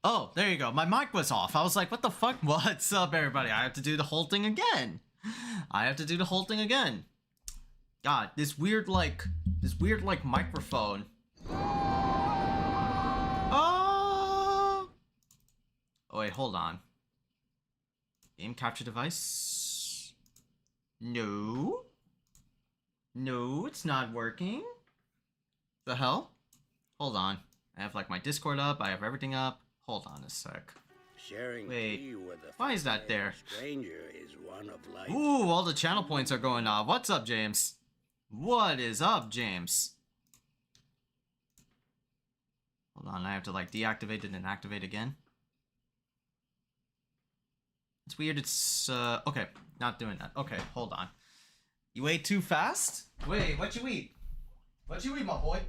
Oh, there you go. My mic was off. I was like, what the fuck? What's up, everybody? I have to do the whole thing again. God, this weird microphone. Oh! Oh, wait, hold on. Game capture device. No. No, it's not working. The hell? Hold on. I have like my Discord up. I have everything up. Hold on a sec. Sharing tea with a why is that there? Stranger is one of life. Ooh, all the channel points are going off. What's up, James? What is up, James? Hold on, I have to like deactivate it and activate again. It's weird. It's okay, not doing that. Okay, hold on. You ate too fast? Wait, what you eat? What you eat, my boy?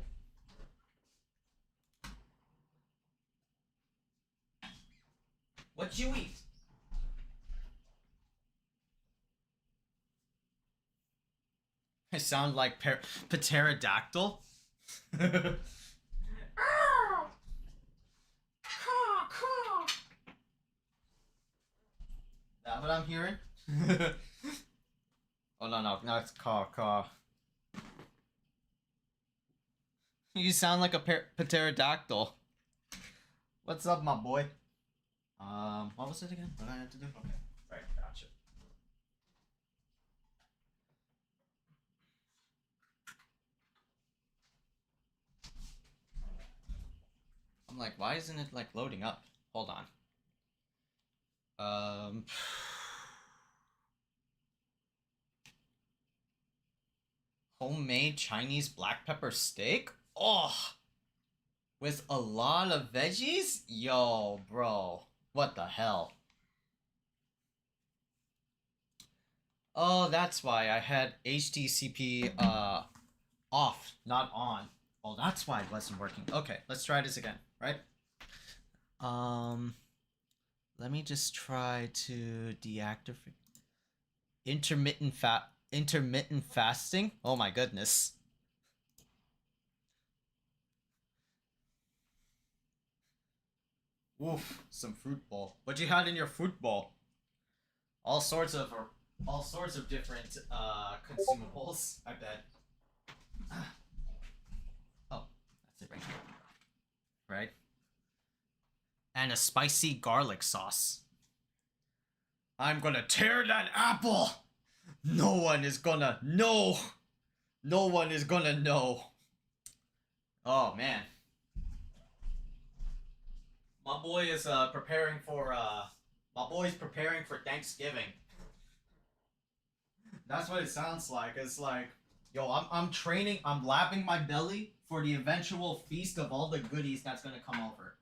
What you eat? I sound like pterodactyl. That what I'm hearing? Oh no, it's caw. You sound like a pterodactyl. What's up, my boy? What was it again? What did I have to do? Okay, right, gotcha. I'm like, why isn't it like loading up? Hold on. Homemade Chinese black pepper steak? Oh, with a lot of veggies? Yo, bro. What the hell? Oh, that's why I had HDCP off, not on. Oh, that's why it wasn't working. Okay, let's try this again, right? Let me just try to deactivate intermittent fasting. Oh my goodness. Oof, some fruit bowl. What you had in your fruit bowl? All sorts of different consumables, I bet. Oh, that's it right here. Right? And a spicy garlic sauce. I'm gonna tear that apple! No one is gonna know! No one is gonna know. Oh man. My boy is preparing for Thanksgiving. That's what it sounds like. It's like, yo, I'm training, I'm lapping my belly for the eventual feast of all the goodies that's gonna come over.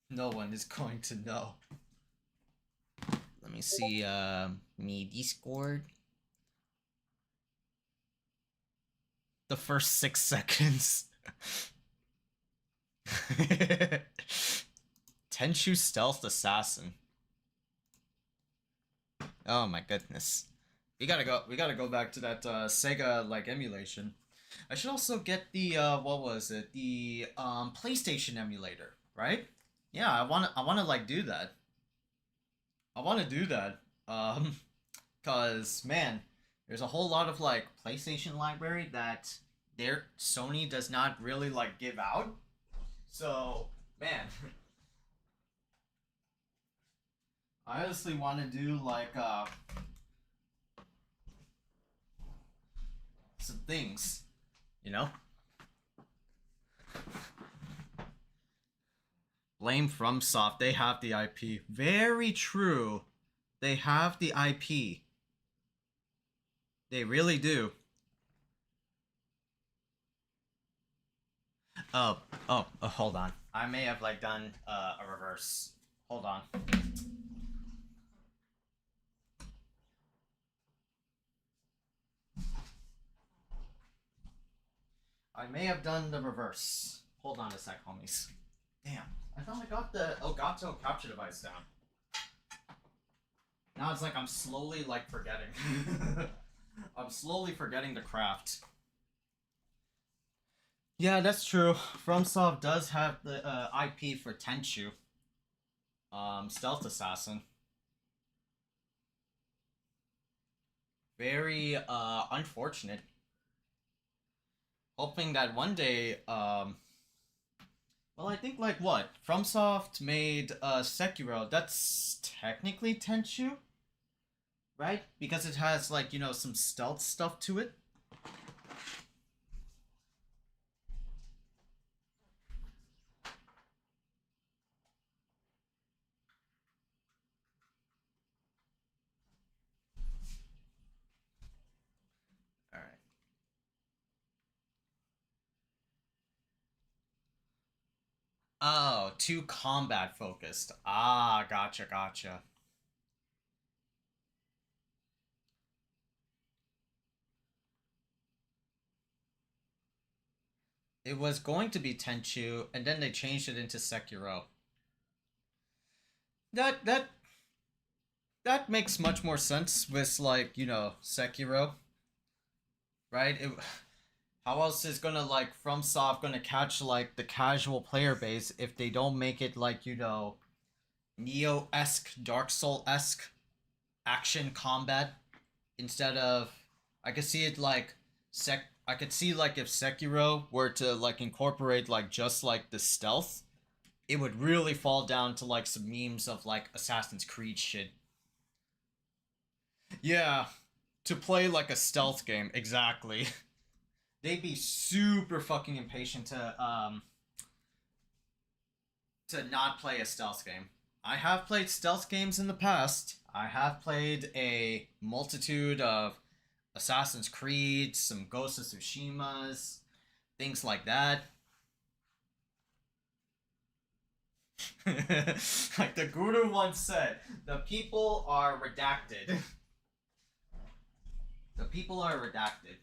No one is going to know. Let me see, me Discord. The first 6 seconds. Tenchu Stealth Assassin. Oh my goodness. We gotta go back to that Sega like emulation. I should also get the what was it? The PlayStation emulator, right? Yeah, I wanna like do that. I wanna do that. Cause man, there's a whole lot of like PlayStation library that Sony does not really like give out. So man, I honestly want to do like some things, you know. Blame FromSoft. They have the IP. Very true. They have the IP. They really do. Oh, hold on. I may have like done a reverse. Hold on. I may have done the reverse. Hold on a sec, homies. Damn, I thought I got the Elgato capture device down. Now it's like I'm slowly like forgetting. I'm slowly forgetting the craft. Yeah, that's true. FromSoft does have the IP for Tenchu. Stealth Assassin. Very unfortunate. Hoping that one day, well, I think like what? FromSoft made Sekiro. That's technically Tenchu, right? Because it has like, you know, some stealth stuff to it. Oh, too combat focused. Ah, gotcha, gotcha. It was going to be Tenchu, and then they changed it into Sekiro. That makes much more sense with like, you know, Sekiro. Right? How else is gonna like FromSoft gonna catch like the casual player base if they don't make it like, you know, Neo-esque, Dark Soul-esque action combat instead of I could see it like I could see like if Sekiro were to like incorporate like just like the stealth, it would really fall down to like some memes of like Assassin's Creed shit. Yeah, to play like a stealth game, exactly. They'd be super fucking impatient to not play a stealth game. I have played stealth games in the past. I have played a multitude of Assassin's Creed, some Ghost of Tsushimas, things like that. Like the guru once said, the people are redacted. The people are redacted.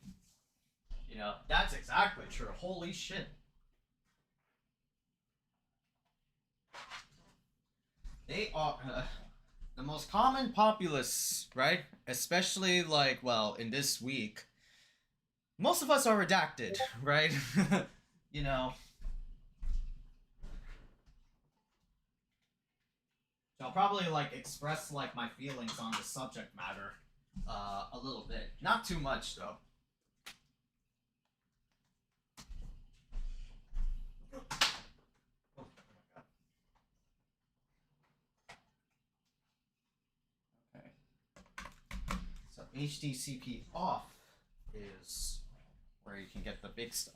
You know, that's exactly true. Holy shit. They are the most common populace, right? Especially like, well, in this week, most of us are redacted, right? You know. So I'll probably like express like my feelings on the subject matter a little bit. Not too much though. Okay. So HDCP off is where you can get the big stuff.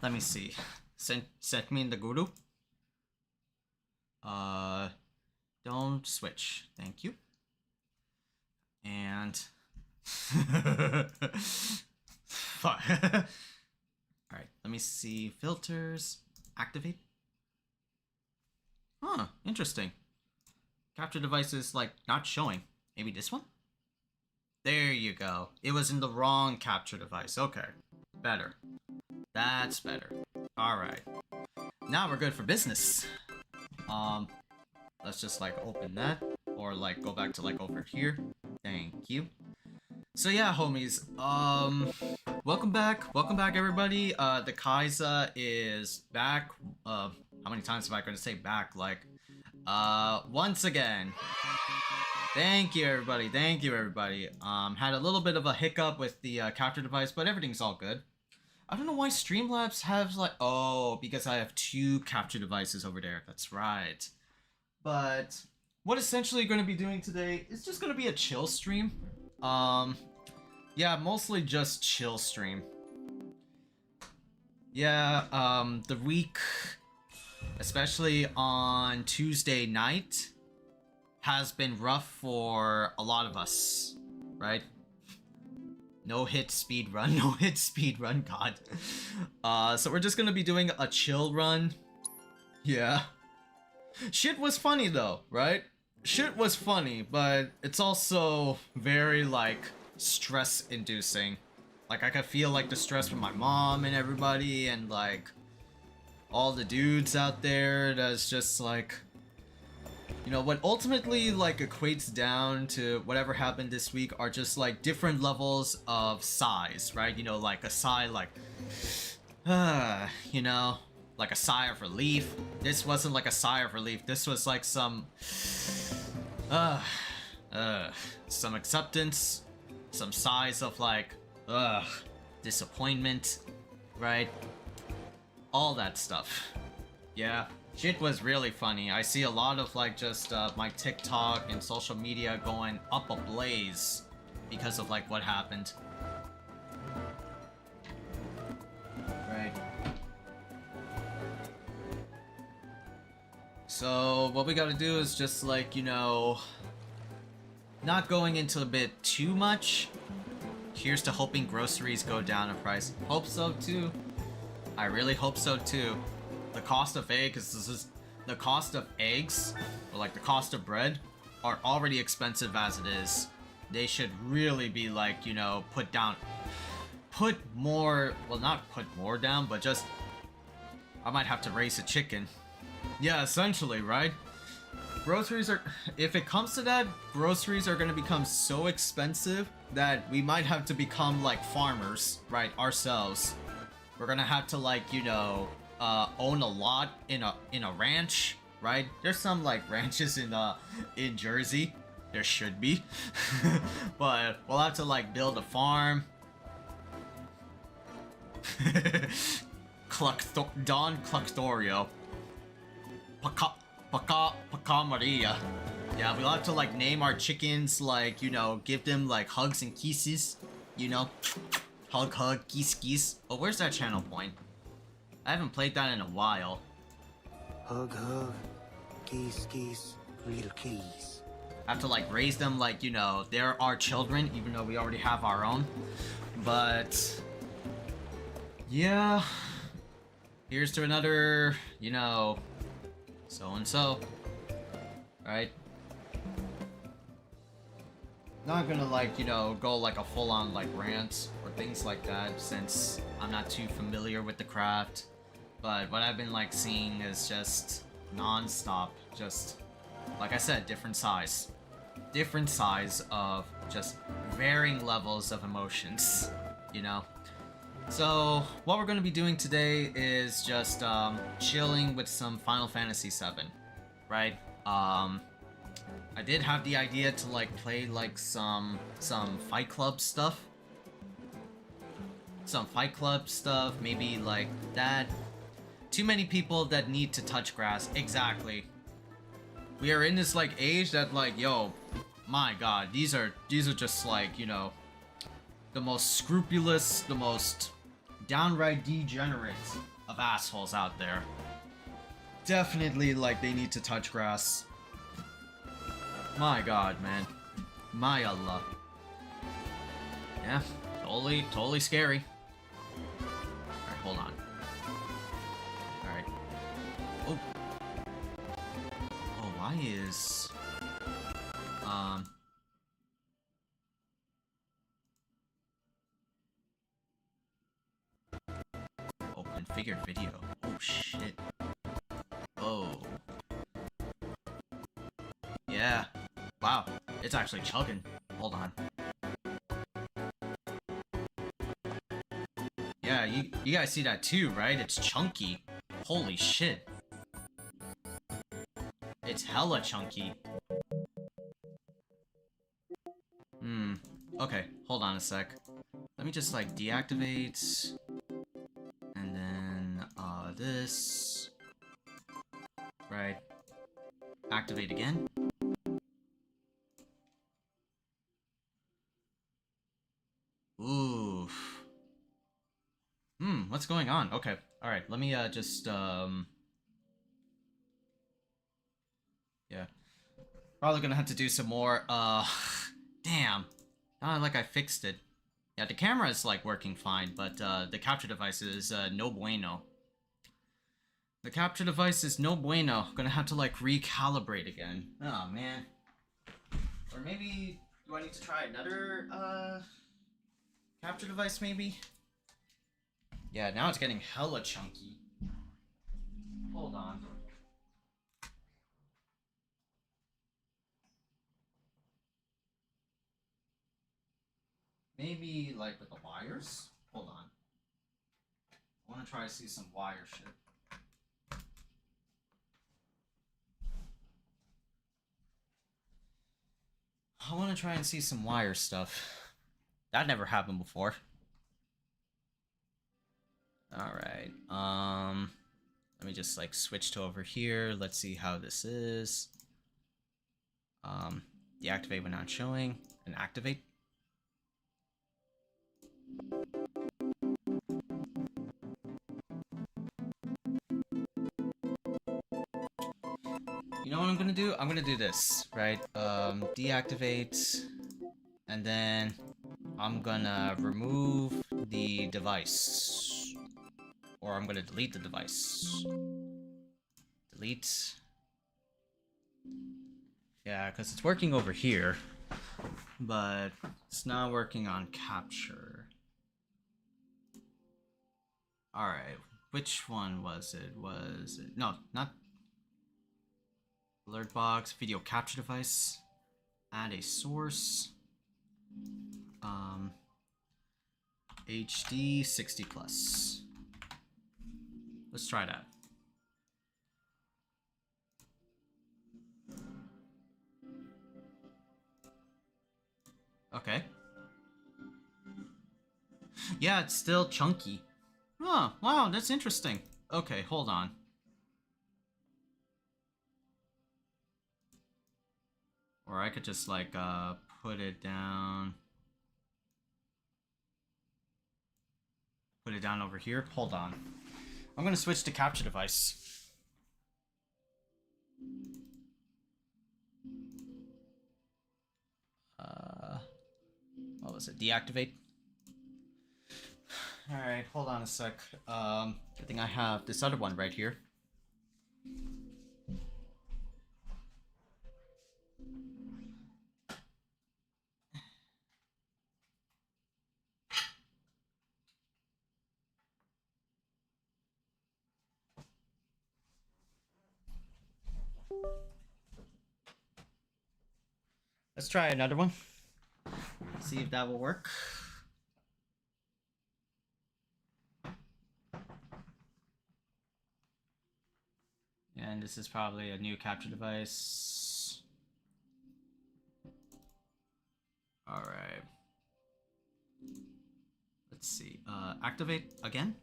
Let me see. Set me in the guru. Don't switch. Thank you. And Alright, let me see. Filters. Activate. Huh, interesting. Capture device is like not showing. Maybe this one? There you go. It was in the wrong capture device. Okay. Better. That's better. Alright. Now we're good for business. Let's just like open that. Or like go back to like over here. Thank you. So yeah, homies. Welcome back. Welcome back, everybody. The Khaiza is back. How many times am I going to say back? Like, once again. Thank you, everybody. Thank you, everybody. Had a little bit of a hiccup with the capture device, but everything's all good. I don't know why Streamlabs has like... Oh, because I have two capture devices over there. That's right. But what essentially going to be doing today is just going to be a chill stream. Yeah, mostly just chill stream. Yeah, the week, especially on Tuesday night, has been rough for a lot of us, right? No hit speed run, no hit speed run, god. So we're just gonna be doing a chill run. Yeah. Shit was funny though, right? Shit was funny, but it's also very like stress inducing. Like I could feel like the stress from my mom and everybody, and like all the dudes out there that's just like, you know, what ultimately like equates down to whatever happened this week are just like different levels of sighs, right? You know, like a sigh like, you know, like a sigh of relief. This wasn't like a sigh of relief. This was like some acceptance, some sighs of like, disappointment, right? All that stuff. Yeah, shit was really funny. I see a lot of like just my TikTok and social media going up ablaze because of like what happened. Right. So what we gotta do is just like, you know, not going into a bit too much. Here's to hoping groceries go down in price. Hope so too. I really hope so too. The cost of eggs, the cost of eggs, or like the cost of bread, are already expensive as it is. They should really be like, you know, put more, well not put more down, but just, I might have to raise a chicken. Yeah, essentially, right? Groceries are, if it comes to that, groceries are gonna become so expensive that we might have to become like farmers, right, ourselves. We're gonna have to like, you know, own a lot in a ranch, right? There's some like ranches in Jersey. There should be. But we'll have to like build a farm. Don Cluctorio. Paca Maria. Yeah, we'll have to like name our chickens, like, you know, give them like hugs and kisses, you know? Hug, kiss. Oh, where's that channel point? I haven't played that in a while. Hug, kiss, little keys. I have to like raise them like, you know, they're our children, even though we already have our own. But yeah, here's to another, you know, so-and-so, right? Not gonna like, you know, go like a full-on like rant or things like that, since I'm not too familiar with the craft. But what I've been like seeing is just non-stop, just like I said, different size of just varying levels of emotions, you know. So what we're gonna be doing today is just chilling with some Final Fantasy VII, right? I did have the idea to like play like some Fight Club stuff. Maybe like that. Too many people that need to touch grass. Exactly. We are in this like age that like, yo, my god, these are just like, you know, the most scrupulous, the most downright degenerate of assholes out there. Definitely like they need to touch grass. My god, man. My Allah. Yeah, totally scary. Alright, hold on. Alright. Oh. Oh, why is... Oh, configured video. Oh, shit. Oh. Yeah. Wow. It's actually chugging. Hold on. Yeah, you guys see that too, right? It's chunky. Holy shit. It's hella chunky. Okay, hold on a sec. Let me just like deactivate. And then, this. Right. Activate again. Oof. What's going on? Okay, alright, let me, just, yeah. Probably gonna have to do some more, damn. Not like I fixed it. Yeah, the camera is, like, working fine, but, the capture device is, no bueno. The capture device is no bueno. Gonna have to, like, recalibrate again. Oh, man. Or maybe, do I need to try another, capture device, maybe? Yeah, now it's getting hella chunky. hold on. Maybe like with the wires? Hold on. I want to try to see some wire shit. I want to try and see some wire stuff. That never happened before. Alright, let me just like switch to over here. Let's see how this is. Deactivate when not showing, and activate. You know what I'm gonna do? I'm gonna do this, right? Deactivate, and then I'm gonna remove the device. Or I'm gonna delete the device. Delete. Yeah, because it's working over here, but it's not working on capture. Alright, which one was it? Was it? No, not alert box, video capture device, add a source, HD 60 plus. Let's try that. Okay. Yeah, it's still chunky. Oh, wow, that's interesting. Okay, hold on. Or I could just like put it down. Put it down over here. Hold on. I'm gonna switch to capture device. What was it? Deactivate. Alright, hold on a sec. I think I have this other one right here. Let's try another one. See if that will work. And this is probably a new capture device. Alright. Let's see. Activate again.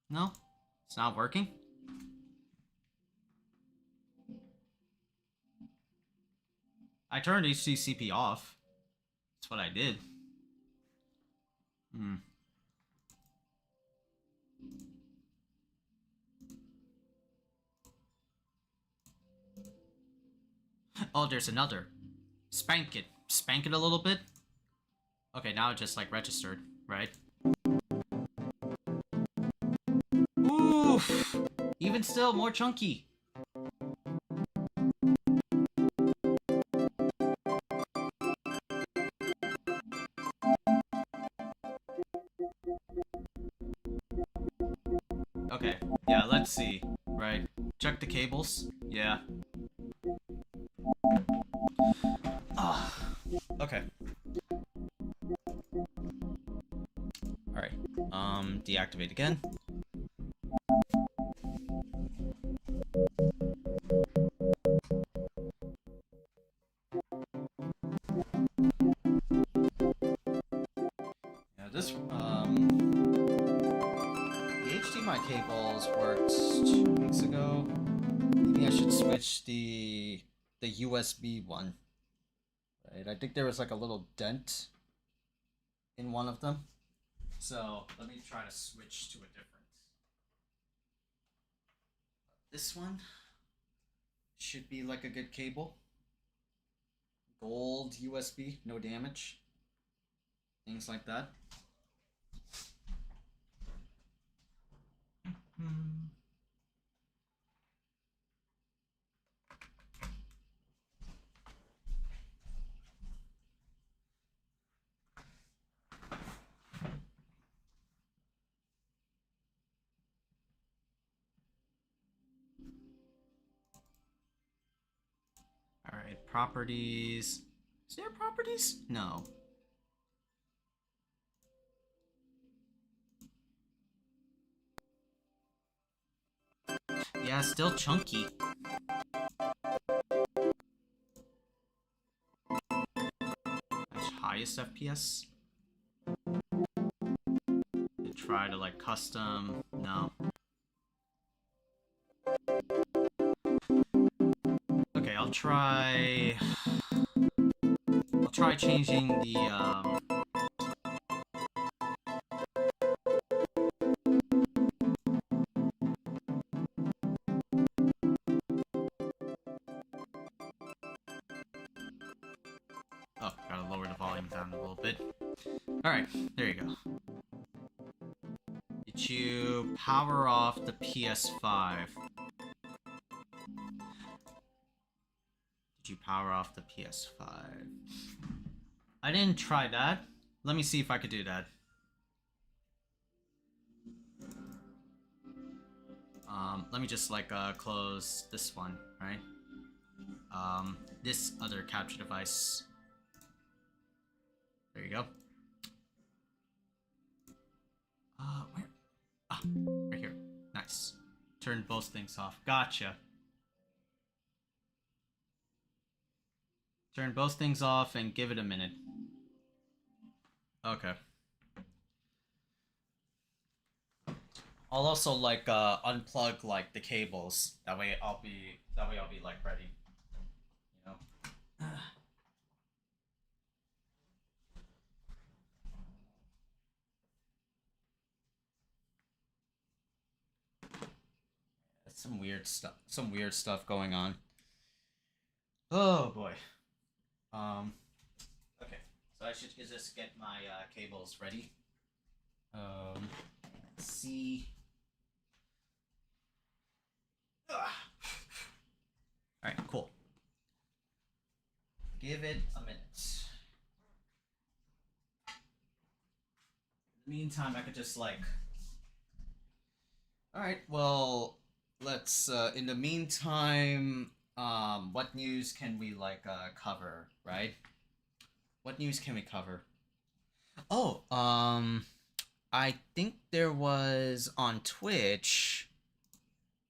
No, it's not working. I turned HDCP off. That's what I did. Oh, there's another. Spank it. Spank it a little bit. Okay, now it just like registered, right? Oof! Even still, more chunky. Okay, yeah, let's see. Right, check the cables. Yeah. Ah, okay. Alright, deactivate again. Yeah, this, the HDMI cables worked 2 weeks ago. Maybe I should switch the USB one. Right, I think there was like a little dent in one of them. So let me try to switch to a different. This one should be like a good cable. Gold USB, no damage. Things like that. properties. Is there properties? No. Yeah, still chunky. That's highest FPS. Try to like custom. No. Okay, I'll try changing the oh, gotta lower the volume down a little bit. Alright, there you go. Did you power off the PS5? Did you power off the PS5? I didn't try that. Let me see if I could do that. Let me just like close this one, right? This other capture device. There you go. Where? Ah, right here. Nice. Turn both things off. Gotcha. Turn both things off and give it a minute. Okay. I'll also like unplug like the cables. That way I'll be like ready. You know. Some weird stuff going on. Oh boy. Okay. So I should just get my cables ready. Let's see. Alright, cool. Give it a minute. In the meantime, I could just like... Alright, well, let's, in the meantime, what news can we, like, cover, right? What news can we cover? Oh, I think there was on Twitch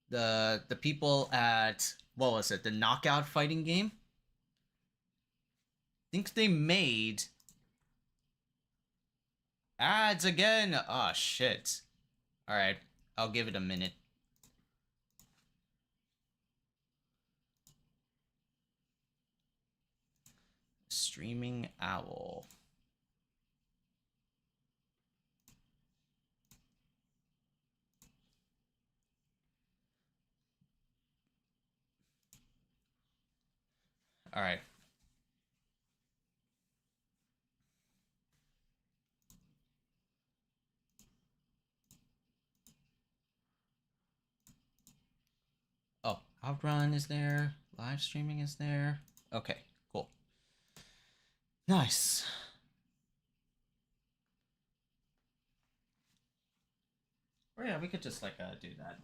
the people at what was it, the knockout fighting game? I think they made ads again. Oh shit. Alright, I'll give it a minute. Streaming Owl. All right. Oh, Outrun is there. Live streaming is there. Okay, cool. Nice. Or yeah, we could just like do that.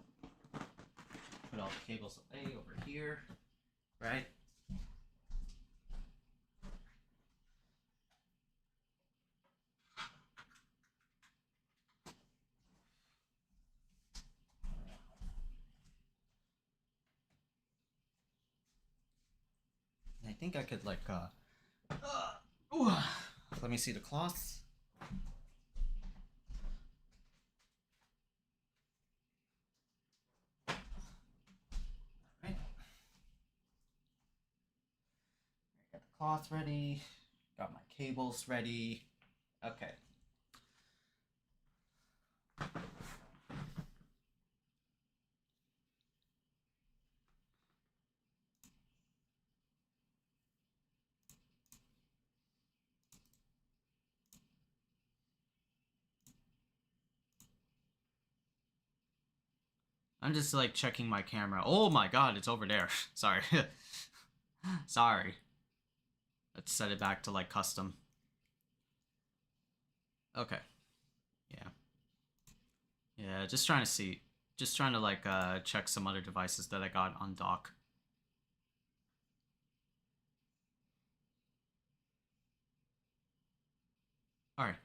Put all the cables away over here, right? I think I could like let me see the cloth. Alright. Got the cloth ready. Got my cables ready. Okay. I'm just like checking my camera. Oh my god, it's over there. Sorry. Sorry. Let's set it back to like custom. Okay. Yeah. Yeah, just trying to see. Just trying to like check some other devices that I got on dock. Alright.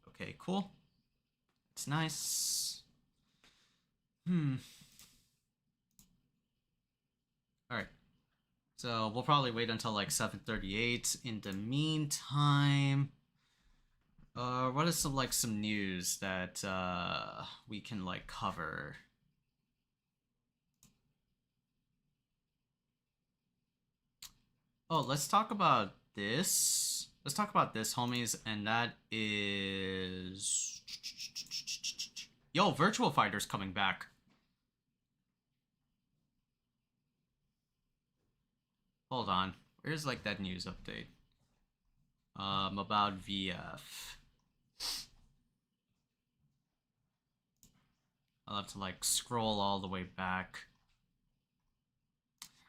Okay, cool. It's nice. Alright. So we'll probably wait until like 7:38. In the meantime, what is some news that we can like cover? Oh, let's talk about this. Let's talk about this, homies, and that is Virtual Fighter's coming back. Hold on. Where's like that news update? About VF. I'll have to like scroll all the way back.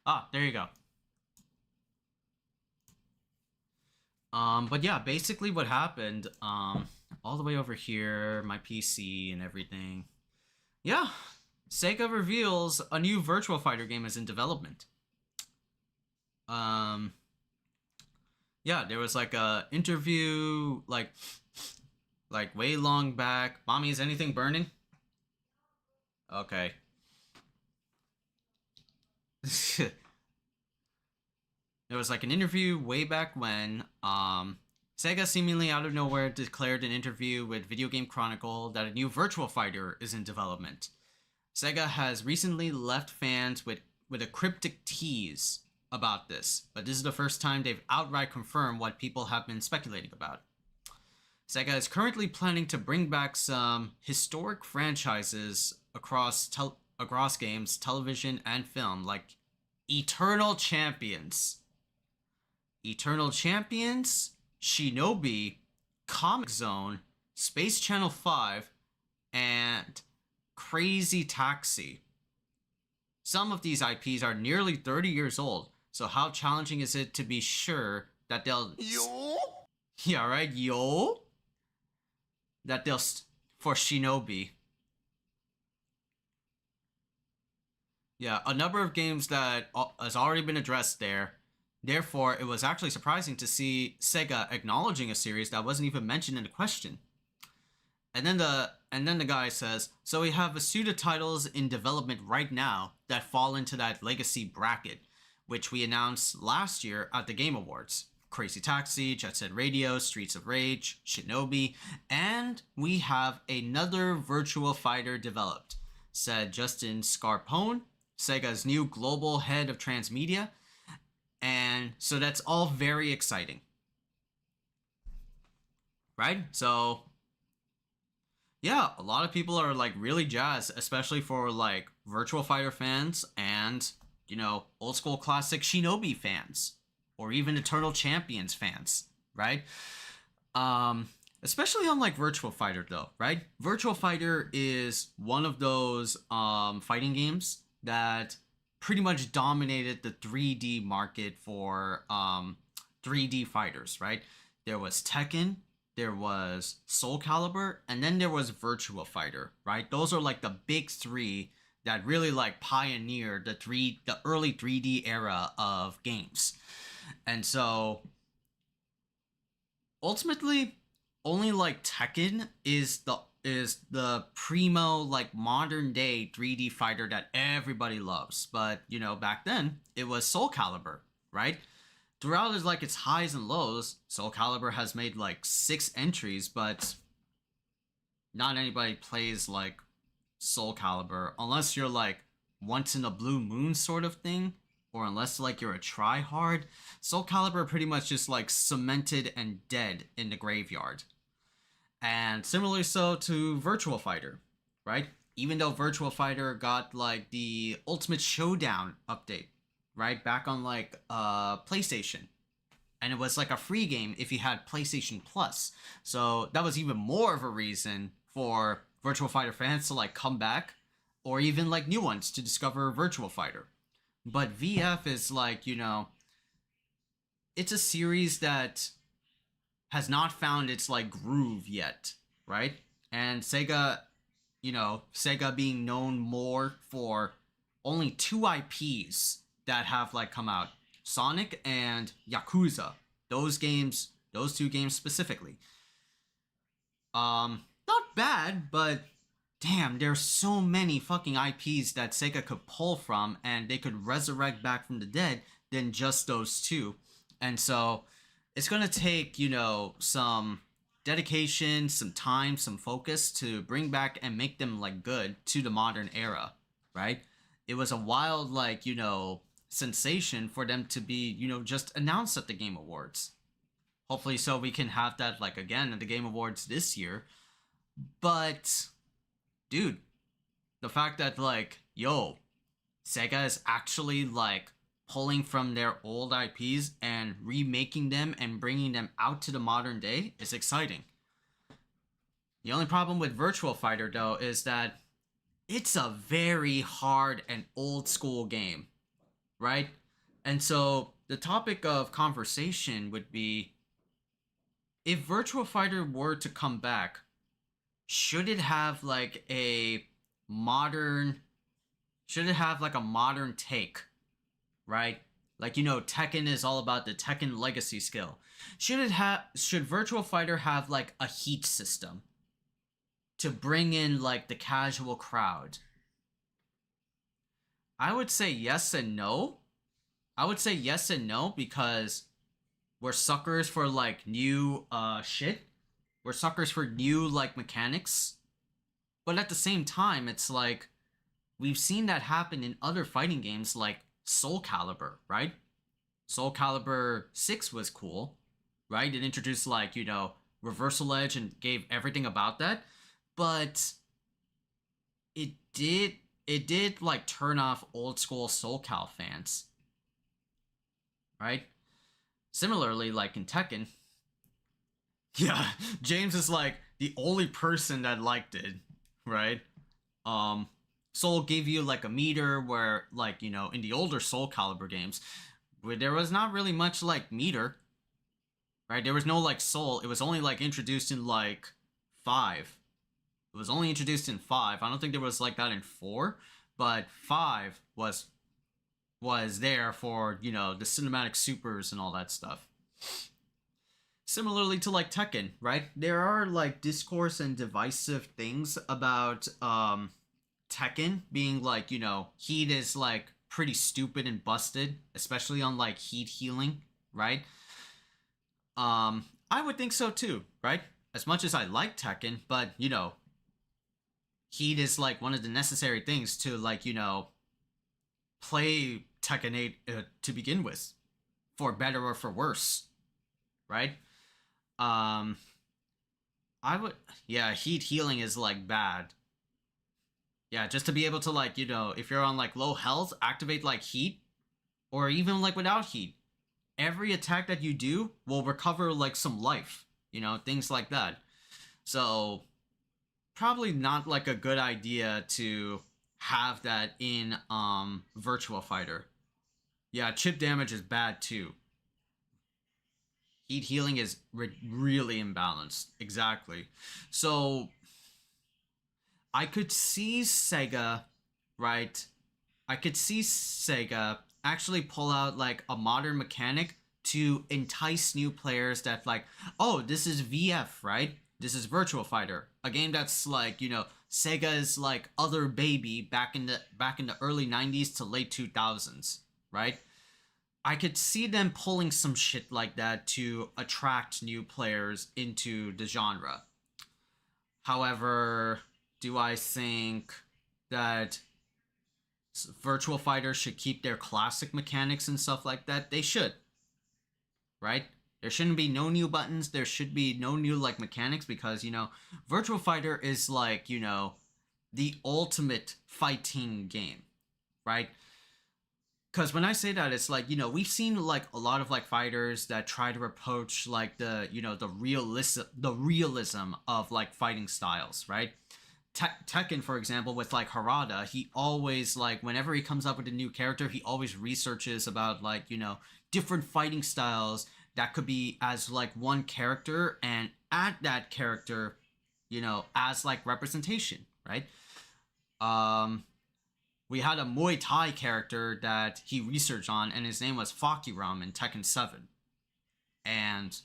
Ah, there you go. But yeah, basically what happened, all the way over here, my PC and everything. Yeah, Sega reveals a new Virtual Fighter game is in development. Yeah, there was like a interview, like way long back. Mommy, is anything burning? Okay. There was like an interview way back when, Sega seemingly out of nowhere declared an interview with Video Game Chronicle that a new Virtual Fighter is in development. Sega has recently left fans with a cryptic tease about this, but this is the first time they've outright confirmed what people have been speculating about. Sega is currently planning to bring back some historic franchises across games, television, and film, like Eternal Champions, Shinobi, Comic Zone, Space Channel 5, and Crazy Taxi. Some of these IPs are nearly 30 years old, so how challenging is it to be sure that they'll... Yeah, right, that they'll... For Shinobi. Yeah, a number of games that has already been addressed there. Therefore, it was actually surprising to see Sega acknowledging a series that wasn't even mentioned in the question. And then the guy says, so we have a suite of titles in development right now that fall into that legacy bracket, which we announced last year at the Game Awards. Crazy Taxi, Jet Set Radio, Streets of Rage, Shinobi, and we have another Virtual Fighter developed, said Justin Scarpone, Sega's new global head of transmedia. And so that's all very exciting. Right? So yeah, a lot of people are like really jazzed, especially for like Virtual Fighter fans and, you know, old school classic Shinobi fans, or even Eternal Champions fans, right? Especially on like Virtual Fighter though, right? Virtual Fighter is one of those fighting games that pretty much dominated the 3D market for 3D fighters, right? There was Tekken, there was Soul Calibur, and then there was Virtua Fighter, right? Those are like the big three that really like pioneered the early 3D era of games. And so ultimately only like Tekken is the primo like modern day 3D fighter that everybody loves. But you know, back then it was Soul Calibur, right? Throughout its highs and lows, Soul Calibur has made like 6 entries, but not anybody plays like Soul Calibur unless you're like once in a blue moon sort of thing, or unless like you're a tryhard. Soul Calibur pretty much just like cemented and dead in the graveyard. And similarly so to Virtual Fighter, right? Even though Virtual Fighter got like the Ultimate Showdown update, right? Back on like PlayStation. And it was like a free game if you had PlayStation Plus. So that was even more of a reason for Virtual Fighter fans to like come back, or even like new ones to discover Virtual Fighter. But VF is like, you know, it's a series that has not found its like groove yet, right? And Sega, you know, Sega being known more for only 2 IPs that have like come out, Sonic and Yakuza. Those 2 games specifically. Not bad, but damn, there's so many fucking IPs that Sega could pull from and they could resurrect back from the dead than just those two. And so it's gonna take, some dedication, some time, some focus to bring back and make them like good to the modern era, right? It was a wild, like, sensation for them to be, just announced at the Game Awards. Hopefully, so we can have that like again at the Game Awards this year. But, dude, the fact that like, Sega is actually like pulling from their old IPs and remaking them and bringing them out to the modern day is exciting. The only problem with Virtua Fighter though is that it's a very hard and old school game, right? And so the topic of conversation would be, if Virtua Fighter were to come back, should it have like a modern take, right? Like, Tekken is all about the Tekken legacy skill. Should Virtua Fighter have like a heat system to bring in like the casual crowd? I would say yes and no. Because we're suckers for like new shit. We're suckers for new like mechanics. But at the same time, it's like we've seen that happen in other fighting games like Soul Calibur, right? Soul Calibur 6 was cool, right? It introduced like, Reversal Edge and gave everything about that. But it did like turn off old school Soul Cal fans, right? Similarly, like in Tekken, yeah, James is like the only person that liked it, right? Soul gave you like a meter where, like, in the older Soul Calibur games, where there was not really much like meter, right? There was no like soul. It was only like introduced in like 5. It was only introduced in 5. I don't think there was like that in 4, but 5 was there for, the cinematic supers and all that stuff. Similarly to like Tekken, right? There are like discourse and divisive things about Tekken being like, heat is like pretty stupid and busted, especially on like heat healing, right? I would think so too, right? As much as I like Tekken, but heat is like one of the necessary things to like, play Tekken 8 to begin with, for better or for worse, right? I would, yeah, heat healing is like bad. Yeah, just to be able to like, if you're on like low health, activate like heat, or even like without heat, every attack that you do will recover like some life, things like that. So probably not like a good idea to have that in Virtua Fighter. Yeah, chip damage is bad too. Heat healing is really imbalanced. Exactly. So I could see Sega, right? I could see Sega actually pull out like a modern mechanic to entice new players that like, oh, this is VF, right? This is Virtua Fighter, a game that's like, Sega's like other baby back in the early 90s to late 2000s, right? I could see them pulling some shit like that to attract new players into the genre. However, do I think that Virtual Fighters should keep their classic mechanics and stuff like that? They should, right? There shouldn't be no new buttons. There should be no new like mechanics, because Virtual Fighter is like, the ultimate fighting game, right? Because when I say that, it's like, we've seen like a lot of like fighters that try to approach like the the realism of like fighting styles, right? Tekken, for example, with like Harada, he always like, whenever he comes up with a new character, he always researches about like, different fighting styles that could be as like one character, and add that character, as like representation, right? We had a Muay Thai character that he researched on, and his name was Fakiram in Tekken 7. And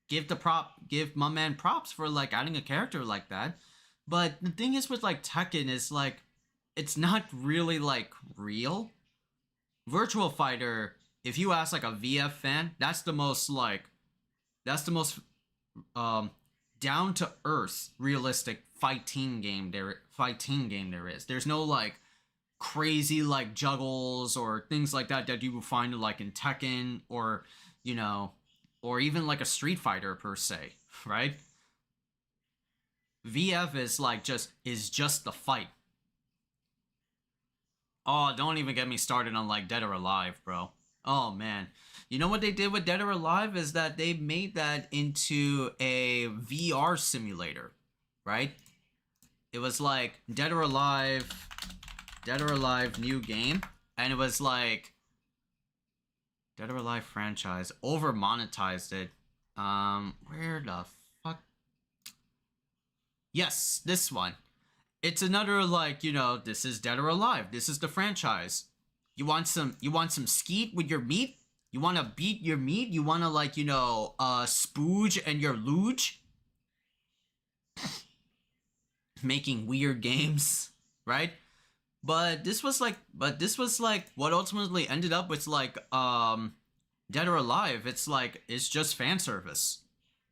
give my man props for like adding a character like that. But the thing is with like Tekken is like it's not really like real. Virtual Fighter, if you ask like a VF fan, that's the most um down to earth realistic fighting game there is. There's no like crazy like juggles or things like that you would find like in Tekken or you know or even like a Street Fighter per se, right? VF is just the fight. Oh, don't even get me started on like Dead or Alive, bro. Oh man. You know what they did with Dead or Alive is that they made that into a VR simulator, right? It was like Dead or Alive new game, and it was like Dead or Alive franchise over monetized it. Where the fuck? Yes, this one. It's another like, this is Dead or Alive. This is the franchise. You want some skeet with your meat? You want to beat your meat? You want to like, spooge and your luge? Making weird games, right? But this was like what ultimately ended up with like Dead or Alive. It's just fan service.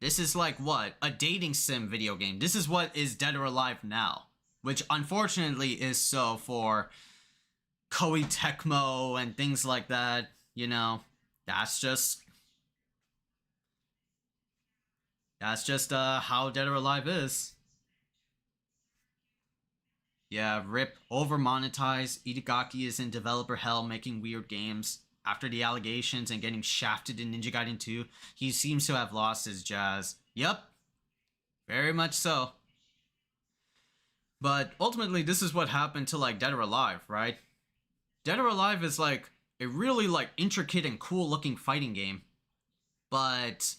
This is like what? A dating sim video game. This is what is Dead or Alive now. Which unfortunately is so for Koei Tecmo and things like that, That's just how Dead or Alive is. Yeah, rip over monetized. Itagaki is in developer hell making weird games. After the allegations and getting shafted in Ninja Gaiden 2, he seems to have lost his jazz. Yep. Very much so. But ultimately, this is what happened to like Dead or Alive, right? Dead or Alive is like a really like intricate and cool looking fighting game. But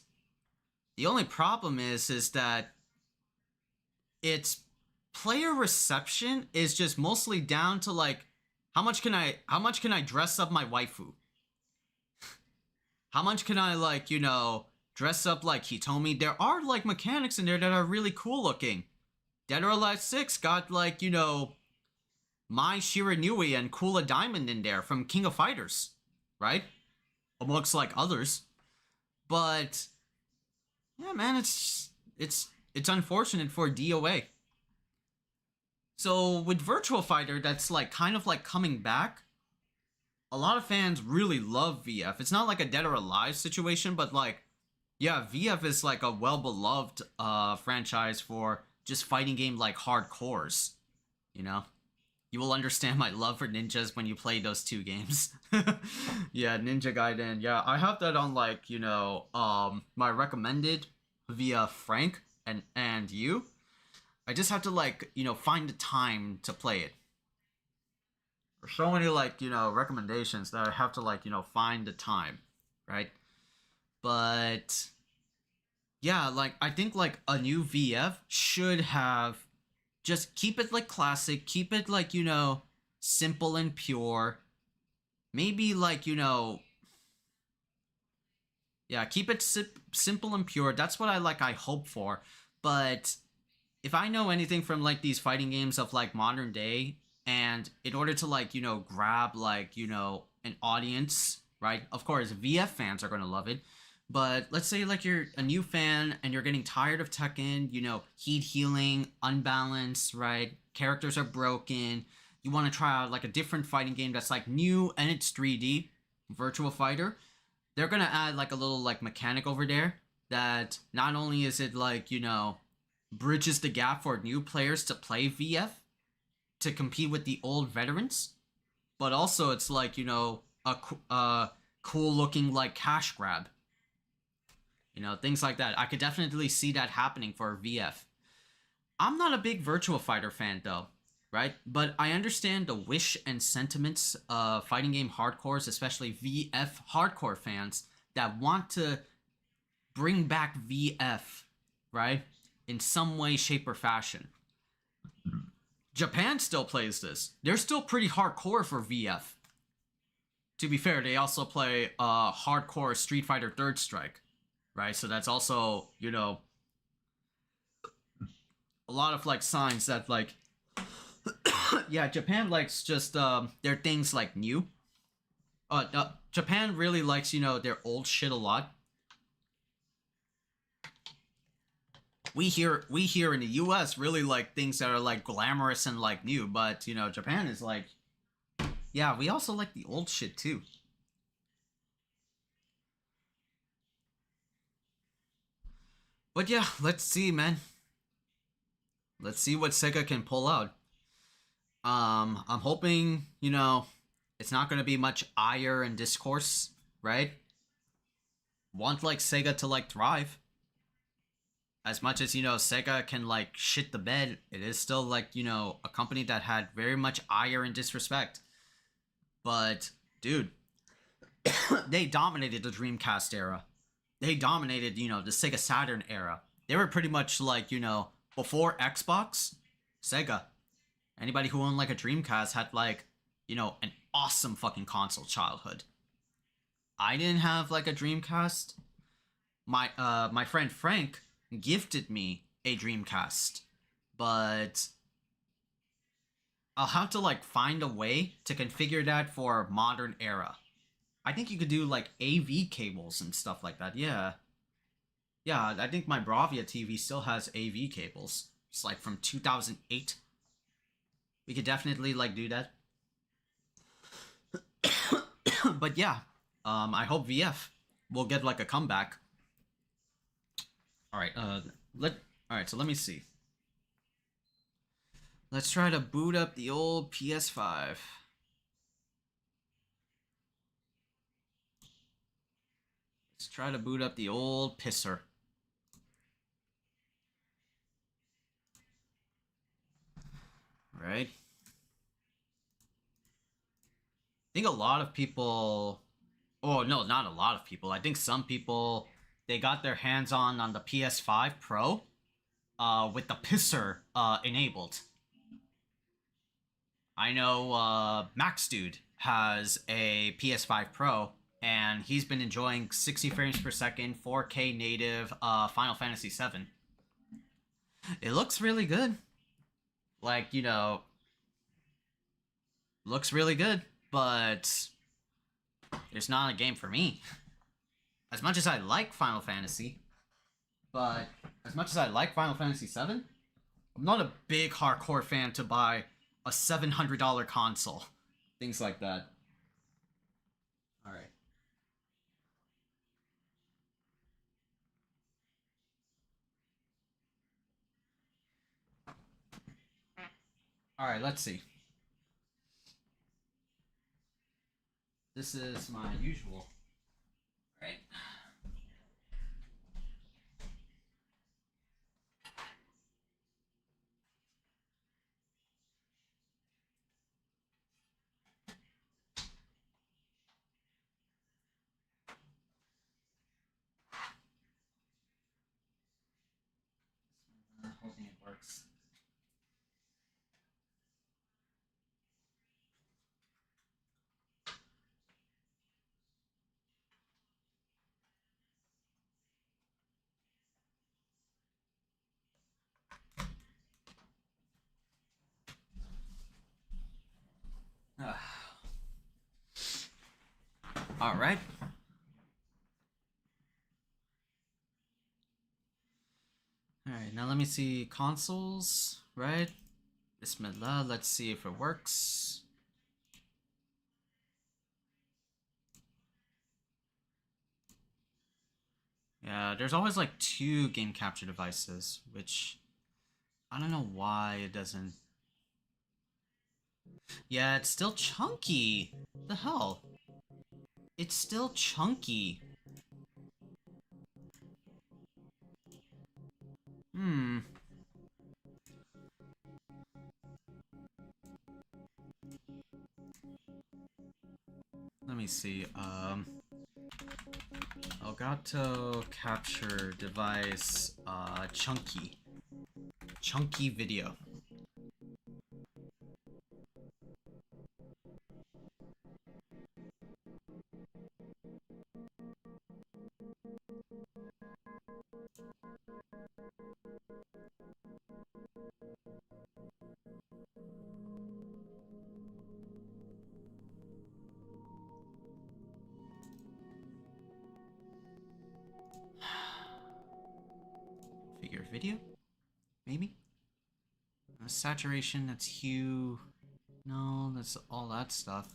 the only problem is that its player reception is just mostly down to like how much can I dress up my waifu? How much can I like, dress up like Hitomi? There are like mechanics in there that are really cool looking. Dead or Alive 6 got like, Mai Shiranui and Kula Diamond in there from King of Fighters, right? Amongst like others. But yeah, man, it's unfortunate for DOA. So with Virtual Fighter, that's like kind of like coming back. A lot of fans really love VF. It's not like a Dead or Alive situation, but like, yeah, VF is like a well-beloved franchise for just fighting game like hardcores, You will understand my love for ninjas when you play those two games. Yeah, Ninja Gaiden. Yeah, I have that on like, my recommended via Frank and you. I just have to like, find the time to play it. There's so many like, recommendations that I have to like, find the time, right? But yeah, like I think like a new VF should have just keep it like classic, keep it like, simple and pure. Maybe like, yeah, keep it simple and pure. That's what I hope for. But if I know anything from like these fighting games of like modern day, and in order to like, grab like, an audience, right? Of course, VF fans are going to love it. But let's say like you're a new fan and you're getting tired of Tekken, heat healing, unbalanced, right? Characters are broken. You want to try out like a different fighting game that's like new and it's 3D, Virtual Fighter. They're going to add like a little like mechanic over there that not only is it like, bridges the gap for new players to play VF to compete with the old veterans, but also it's like, a cool looking like cash grab. Things like that. I could definitely see that happening for VF. I'm not a big Virtual Fighter fan though, right? But I understand the wish and sentiments of fighting game hardcores, especially VF hardcore fans that want to bring back VF, right? In some way, shape, or fashion. Japan still plays this. They're still pretty hardcore for VF. To be fair, they also play hardcore Street Fighter Third Strike, right? So that's also, you know, a lot of like signs that like yeah, Japan likes just their things like new. Japan really likes, you know, their old shit a lot. We here in the US really like things that are like glamorous and like new, but you know, Japan is like, yeah, we also like the old shit too. But yeah, let's see, man. Let's see what Sega can pull out. I'm hoping, you know, it's not going to be much ire and discourse, right? Want like Sega to like thrive. As much as, you know, Sega can like shit the bed, it is still like, you know, a company that had very much ire and disrespect. But dude, they dominated the Dreamcast era. They dominated, you know, the Sega Saturn era. They were pretty much like, you know, before Xbox, Sega. Anybody who owned like a Dreamcast had like, you know, an awesome fucking console childhood. I didn't have like a Dreamcast. My friend Frank gifted me a Dreamcast, but I'll have to like find a way to configure that for modern era. I think you could do like AV cables and stuff like that. Yeah. Yeah, I think my Bravia TV still has AV cables. It's like from 2008. We could definitely like do that. But yeah, I hope VF will get like a comeback. All right, so let me see. Let's try to boot up the old PS5. Let's try to boot up the old pisser. Right? I think a lot of people. Oh no, not a lot of people. I think some people they got their hands on the PS5 Pro, with the pisser enabled. I know Max Dude has a PS5 Pro, and he's been enjoying 60 frames per second, 4K native Final Fantasy VII. It looks really good. Like, you know, looks really good, but it's not a game for me. As much as I like Final Fantasy, but as much as I like Final Fantasy VII, I'm not a big hardcore fan to buy a $700 console. Things like that. Alright. Alright, let's see. This is my usual. Right. Hoping it works. Alright. Alright, now let me see consoles, right? Bismillah, let's see if it works. Yeah, there's always like 2 game capture devices, which I don't know why it doesn't. Yeah, it's still chunky. The hell? It's still chunky. Hmm. Let me see. Elgato capture device, chunky. Chunky video. bigger video, maybe. Saturation, that's hue. No, that's all that stuff.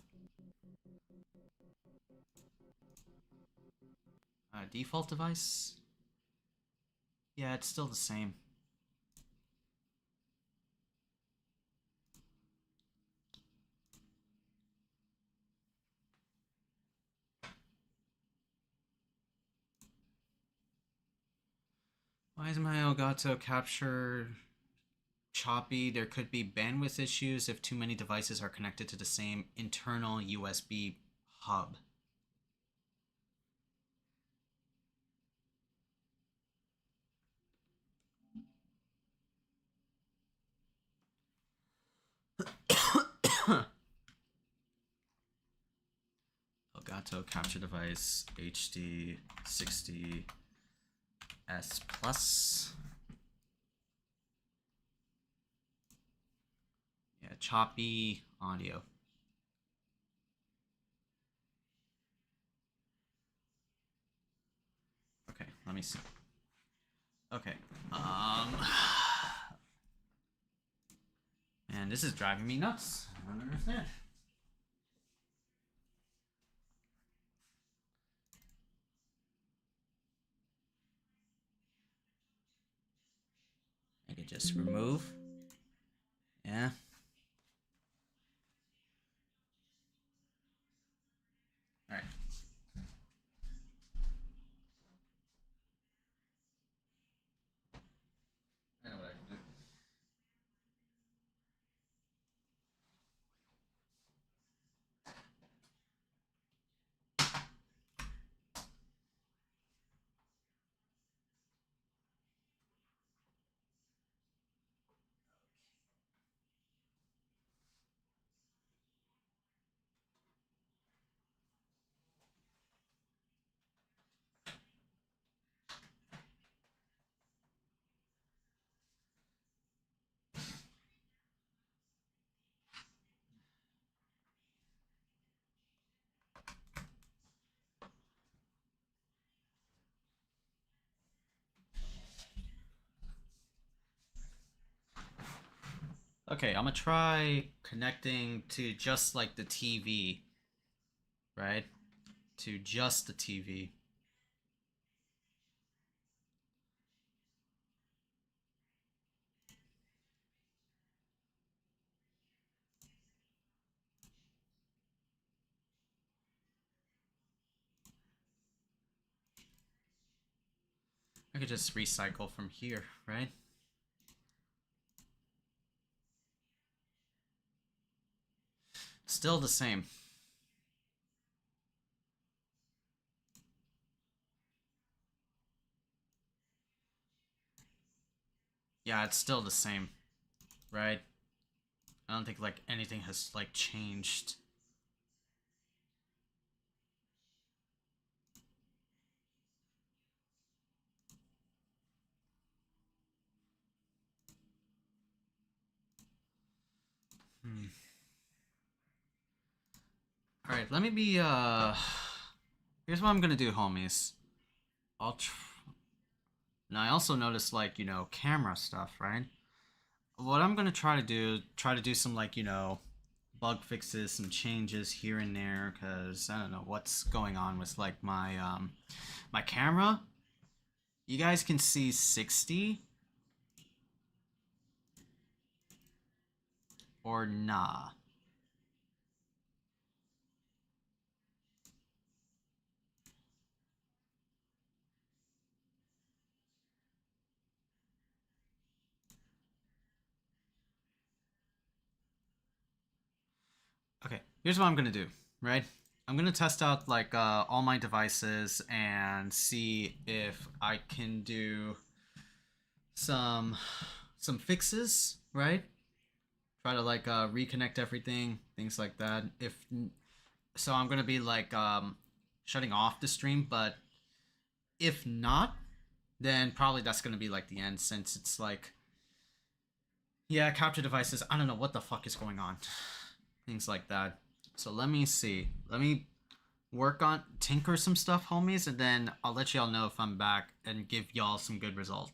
Default device. Yeah, it's still the same. Why is my Elgato capture choppy? There could be bandwidth issues if too many devices are connected to the same internal USB hub. Elgato capture device HD 60S Plus. Yeah, choppy audio. Okay, let me see. Okay. Man, this is driving me nuts. I don't understand. I could just remove. Yeah. All right. I know what I can do. Okay, I'm gonna try connecting to just like the TV, right? To just the TV. I could just recycle from here, right? Still the same. Yeah, it's still the same, right? I don't think like anything has like changed. All right, let me be here's what I'm going to do, homies. Now I also noticed like, you know, camera stuff, right? What I'm going to try to do some like, you know, bug fixes, some changes here and there, cuz I don't know what's going on with like my camera. You guys can see 60 or nah. Okay, here's what I'm gonna do, right? I'm gonna test out like all my devices and see if I can do some fixes, right? Try to like reconnect everything, things like that. If so, I'm gonna be like shutting off the stream, but if not, then probably that's gonna be like the end, since it's like, yeah, capture devices. I don't know what the fuck is going on, things like that. So let me see. Let me work on tinker some stuff, homies, and then I'll let y'all know if I'm back and give y'all some good results.